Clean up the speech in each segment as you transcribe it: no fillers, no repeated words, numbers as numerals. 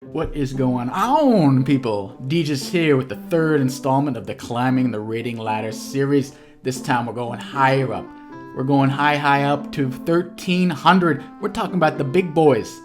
What is going on, people? DJ's here with the third installment of the Climbing the Rating Ladder series. This time we're going higher up. We're going high up to 1300. We're talking about the big boys.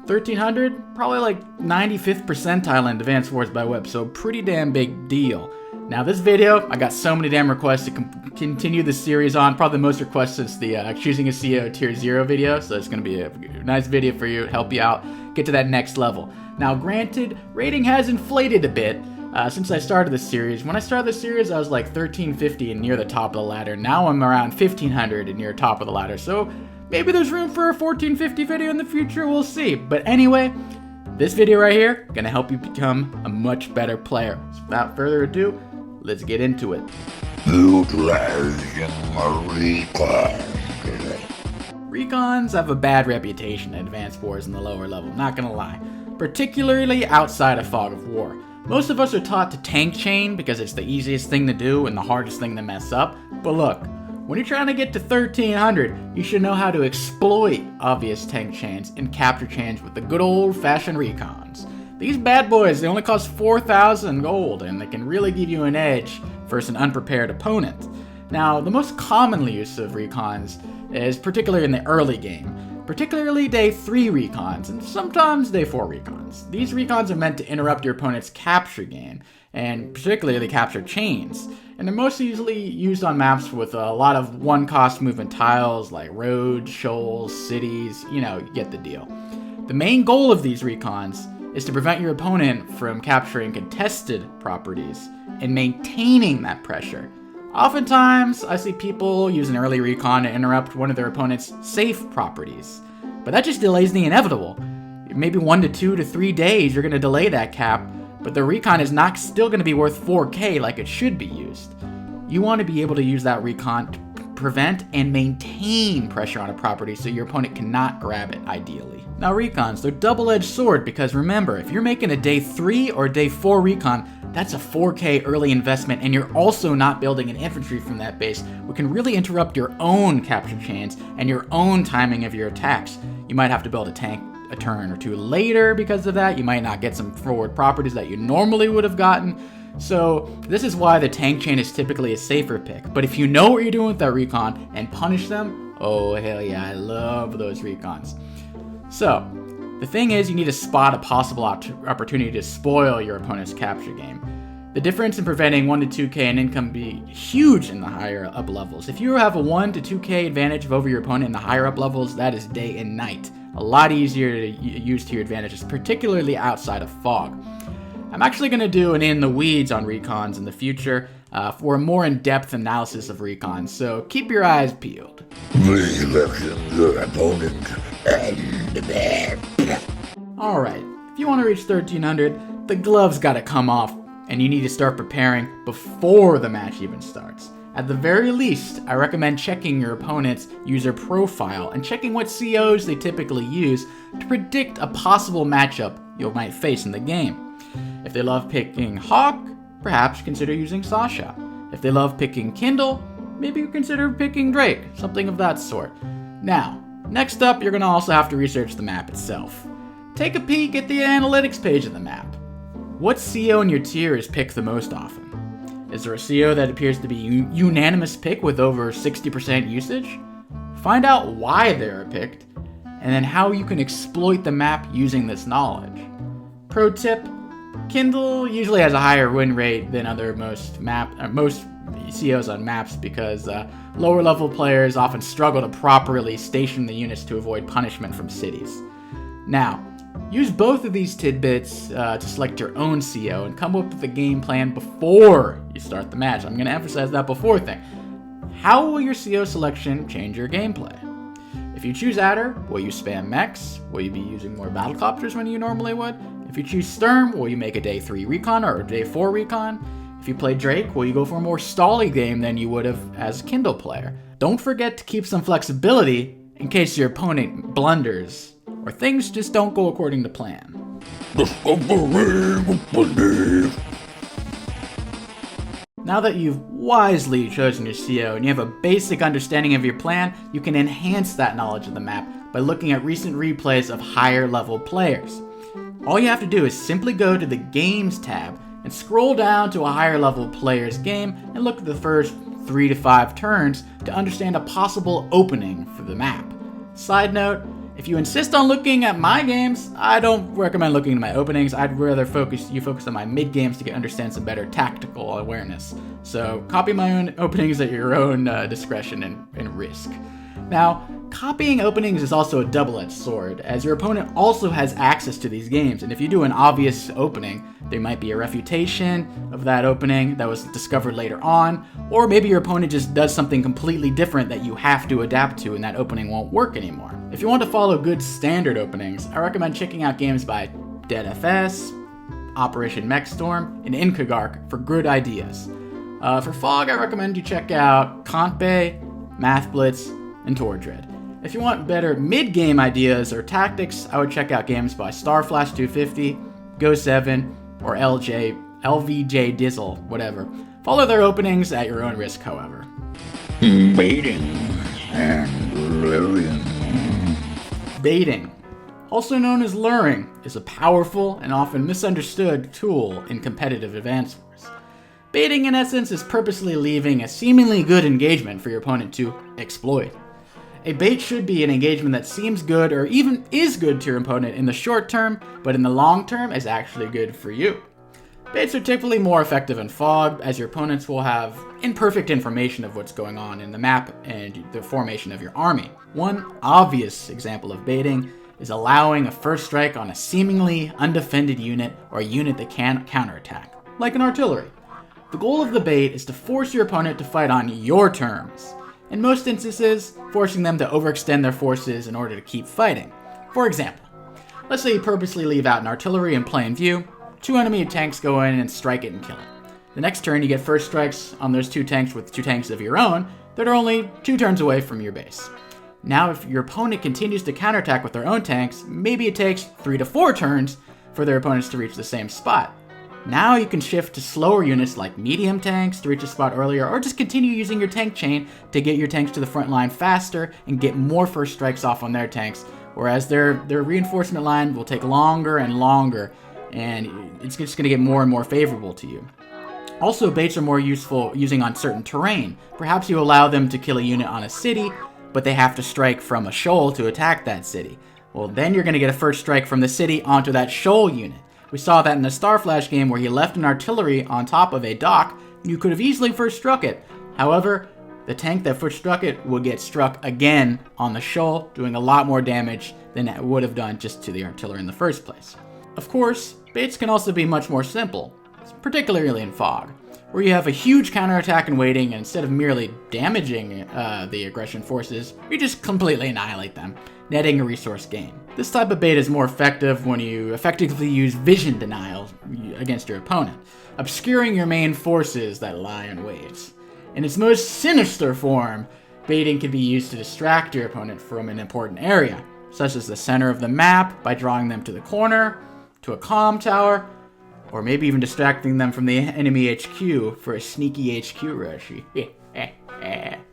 1300? Probably like 95th percentile in Advance Wars by Web, so pretty damn big deal. Now this video, I got so many damn requests to continue the series on. Probably the most requests since the choosing a CEO tier 0 video, so it's going to be a nice video for you, help you out, get to that next level. Now granted, rating has inflated a bit since I started this series. When I started this series, I was like 1350 and near the top of the ladder. Now I'm around 1500 and near the top of the ladder, so maybe there's room for a 1450 video in the future, we'll see. But anyway, this video right here, gonna help you become a much better player. So without further ado, let's get into it. Recons have a bad reputation in Advance Wars in the lower level, not gonna lie. Particularly outside of Fog of War. Most of us are taught to tank chain because it's the easiest thing to do and the hardest thing to mess up. But look, when you're trying to get to 1300, you should know how to exploit obvious tank chains and capture chains with the good old-fashioned recons. These bad boys, they only cost 4,000 gold, and they can really give you an edge versus an unprepared opponent. Now, the most commonly used of recons is particularly in the early game, particularly day 3 recons, and sometimes day 4 recons. These recons are meant to interrupt your opponent's capture game, and particularly capture chains, and they're most easily used on maps with a lot of one-cost movement tiles like roads, shoals, cities, you get the deal. The main goal of these recons is to prevent your opponent from capturing contested properties and maintaining that pressure. Oftentimes, I see people use an early recon to interrupt one of their opponent's safe properties, but that just delays the inevitable. Maybe 1 to 2 to 3 days you're going to delay that cap, but the recon is not still going to be worth 4k like it should be used. You want to be able to use that recon to prevent and maintain pressure on a property so your opponent cannot grab it, ideally. Now recons, they're a double-edged sword because remember, if you're making a day 3 or day 4 recon, that's a 4k early investment, and you're also not building an infantry from that base, which can really interrupt your own capture chains and your own timing of your attacks. You might have to build a tank a turn or two later because of that. You might not get some forward properties that you normally would have gotten. So this is why the tank chain is typically a safer pick. But if you know what you're doing with that recon and punish them, oh hell yeah, I love those recons. So the thing is, you need to spot a possible opportunity to spoil your opponent's capture game. The difference in preventing 1 to 2k in income can be huge in the higher up levels. If you have a 1 to 2k advantage over your opponent in the higher up levels, that is day and night. A lot easier to use to your advantages, particularly outside of fog. I'm actually going to do an in the weeds on recons in the future for a more in-depth analysis of recons, so keep your eyes peeled. Alright, if you want to reach 1300, the gloves gotta come off, and you need to start preparing before the match even starts. At the very least, I recommend checking your opponent's user profile and checking what COs they typically use to predict a possible matchup you might face in the game. If they love picking Hawk, perhaps consider using Sasha. If they love picking Kindle, maybe consider picking Drake, something of that sort. Now, next up, you're going to also have to research the map itself. Take a peek at the analytics page of the map. What CO in your tier is picked the most often? Is there a CO that appears to be unanimous pick with over 60% usage? Find out why they are picked, and then how you can exploit the map using this knowledge. Pro tip, Kindle usually has a higher win rate than most COs on maps because lower level players often struggle to properly station the units to avoid punishment from cities. Now, use both of these tidbits to select your own CO and come up with a game plan before you start the match. I'm going to emphasize that before thing. How will your CO selection change your gameplay? If you choose Adder, will you spam mechs? Will you be using more battlecopters when you normally would? If you choose Sturm, will you make a day 3 recon or a day 4 recon? If you play Drake, will you go for a more stally game than you would have as a Kindle player? Don't forget to keep some flexibility in case your opponent blunders or things just don't go according to plan. Now that you've wisely chosen your CO and you have a basic understanding of your plan, you can enhance that knowledge of the map by looking at recent replays of higher level players. All you have to do is simply go to the Games tab and scroll down to a higher level player's game and look at the first 3 to 5 turns to understand a possible opening for the map. Side note, if you insist on looking at my games, I don't recommend looking at my openings. I'd rather focus on my mid games to understand some better tactical awareness. So copy my own openings at your own discretion and risk. Now, copying openings is also a double-edged sword, as your opponent also has access to these games, and if you do an obvious opening, there might be a refutation of that opening that was discovered later on, or maybe your opponent just does something completely different that you have to adapt to and that opening won't work anymore. If you want to follow good standard openings, I recommend checking out games by DeadFS, Operation Mechstorm, and Inkagark for good ideas. For Fog, I recommend you check out Contbay, MathBlitz, and Tordred. If you want better mid-game ideas or tactics, I would check out games by Starflash250, Go7, or LVJ Dizzle, whatever. Follow their openings at your own risk, however. Baiting and luring. Baiting, also known as luring, is a powerful and often misunderstood tool in competitive Advance Wars. Baiting, in essence, is purposely leaving a seemingly good engagement for your opponent to exploit. A bait should be an engagement that seems good or even is good to your opponent in the short term, but in the long term is actually good for you. Baits are typically more effective in Fog, as your opponents will have imperfect information of what's going on in the map and the formation of your army. One obvious example of baiting is allowing a first strike on a seemingly undefended unit or a unit that can counterattack, like an artillery. The goal of the bait is to force your opponent to fight on your terms. In most instances, forcing them to overextend their forces in order to keep fighting. For example, let's say you purposely leave out an artillery in plain view, 2 enemy tanks go in and strike it and kill it. The next turn you get first strikes on those 2 tanks with 2 tanks of your own that are only 2 turns away from your base. Now if your opponent continues to counterattack with their own tanks, maybe it takes 3 to 4 turns for their opponents to reach the same spot. Now you can shift to slower units like medium tanks to reach a spot earlier, or just continue using your tank chain to get your tanks to the front line faster and get more first strikes off on their tanks, whereas their reinforcement line will take longer and longer, and it's just going to get more and more favorable to you. Also, baits are more useful using on certain terrain. Perhaps you allow them to kill a unit on a city, but they have to strike from a shoal to attack that city. Well, then you're going to get a first strike from the city onto that shoal unit. We saw that in the Starflash game where he left an artillery on top of a dock, and you could have easily first struck it. However, the tank that first struck it would get struck again on the shoal, doing a lot more damage than it would have done just to the artillery in the first place. Of course, baits can also be much more simple, particularly in Fog, where you have a huge counterattack in waiting, and instead of merely damaging the aggression forces, you just completely annihilate them, netting a resource gain. This type of bait is more effective when you effectively use vision denial against your opponent, obscuring your main forces that lie in wait. In its most sinister form, baiting can be used to distract your opponent from an important area, such as the center of the map by drawing them to the corner, to a comm tower, or maybe even distracting them from the enemy HQ for a sneaky HQ rush.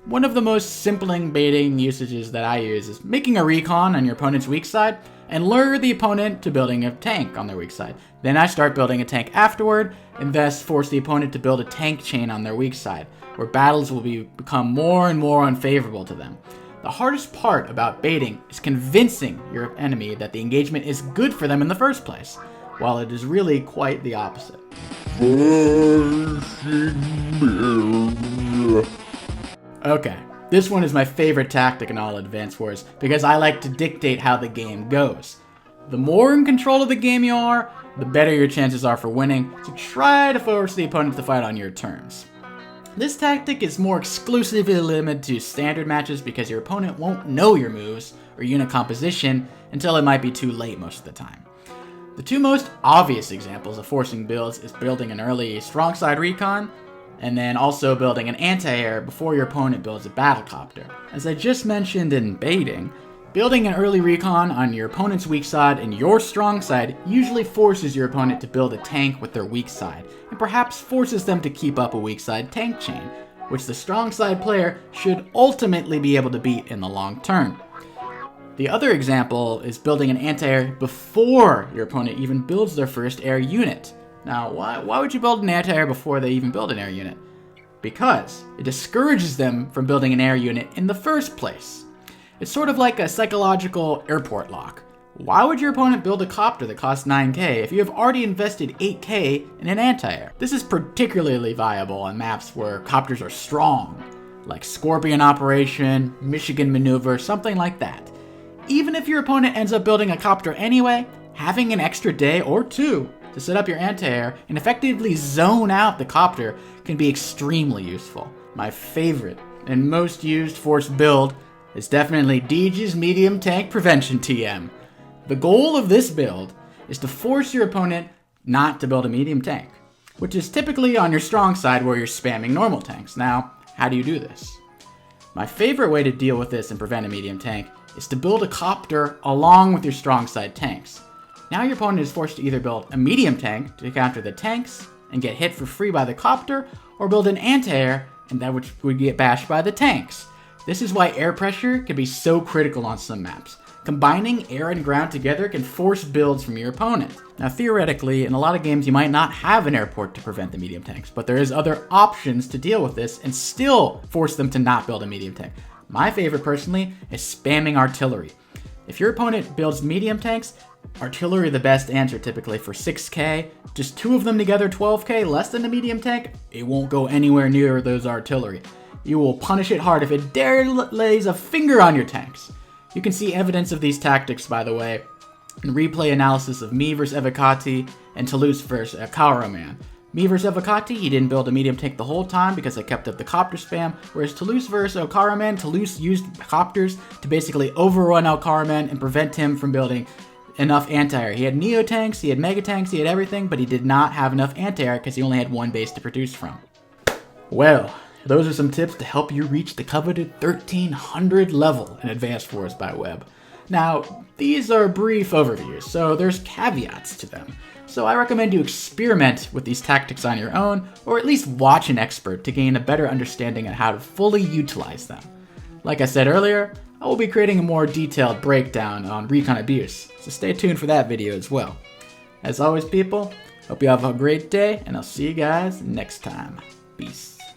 One of the most simpling baiting usages that I use is making a recon on your opponent's weak side and lure the opponent to building a tank on their weak side. Then I start building a tank afterward, and thus force the opponent to build a tank chain on their weak side, where battles will become more and more unfavorable to them. The hardest part about baiting is convincing your enemy that the engagement is good for them in the first place, while it is really quite the opposite. Okay, this one is my favorite tactic in all Advance Wars, because I like to dictate how the game goes. The more in control of the game you are, the better your chances are for winning, so try to force the opponent to fight on your terms. This tactic is more exclusively limited to standard matches because your opponent won't know your moves or unit composition until it might be too late most of the time. The 2 most obvious examples of forcing builds is building an early strong side recon, and then also building an anti-air before your opponent builds a battlecopter. As I just mentioned in baiting, building an early recon on your opponent's weak side and your strong side usually forces your opponent to build a tank with their weak side, and perhaps forces them to keep up a weak side tank chain, which the strong side player should ultimately be able to beat in the long term. The other example is building an anti-air before your opponent even builds their first air unit. Now, why would you build an anti-air before they even build an air unit? Because it discourages them from building an air unit in the first place. It's sort of like a psychological airport lock. Why would your opponent build a copter that costs 9k if you have already invested 8k in an anti-air? This is particularly viable on maps where copters are strong, like Scorpion Operation, Michigan Maneuver, something like that. Even if your opponent ends up building a copter anyway, having an extra day or two to set up your anti-air and effectively zone out the copter can be extremely useful. My favorite and most used forced build is definitely Deege's Medium Tank Prevention TM. The goal of this build is to force your opponent not to build a medium tank, which is typically on your strong side where you're spamming normal tanks. Now, how do you do this? My favorite way to deal with this and prevent a medium tank is to build a copter along with your strong side tanks. Now your opponent is forced to either build a medium tank to counter the tanks and get hit for free by the copter, or build an anti-air and that which would get bashed by the tanks. This is why air pressure can be so critical on some maps. Combining air and ground together can force builds from your opponent. Now theoretically, in a lot of games you might not have an airport to prevent the medium tanks, but there is other options to deal with this and still force them to not build a medium tank. My favorite personally is spamming artillery. If your opponent builds medium tanks, artillery the best answer typically for 6k, just 2 of them together 12k, less than a medium tank, it won't go anywhere near those artillery. You will punish it hard if it dare lays a finger on your tanks. You can see evidence of these tactics, by the way, in replay analysis of me versus Evocati and Toulouse versus Karaman. Me versus Evocati, he didn't build a medium tank the whole time because I kept up the copter spam, whereas Toulouse versus Okaraman, Toulouse used copters to basically overrun Okaraman and prevent him from building enough anti-air. He had neo tanks, he had mega tanks, he had everything, but he did not have enough anti-air because he only had one base to produce from. Well, those are some tips to help you reach the coveted 1300 level in Advance Wars by Web. Now, these are brief overviews, so there's caveats to them. So I recommend you experiment with these tactics on your own, or at least watch an expert to gain a better understanding on how to fully utilize them. Like I said earlier, I will be creating a more detailed breakdown on recon abuse, so stay tuned for that video as well. As always, people, hope you have a great day, and I'll see you guys next time. Peace.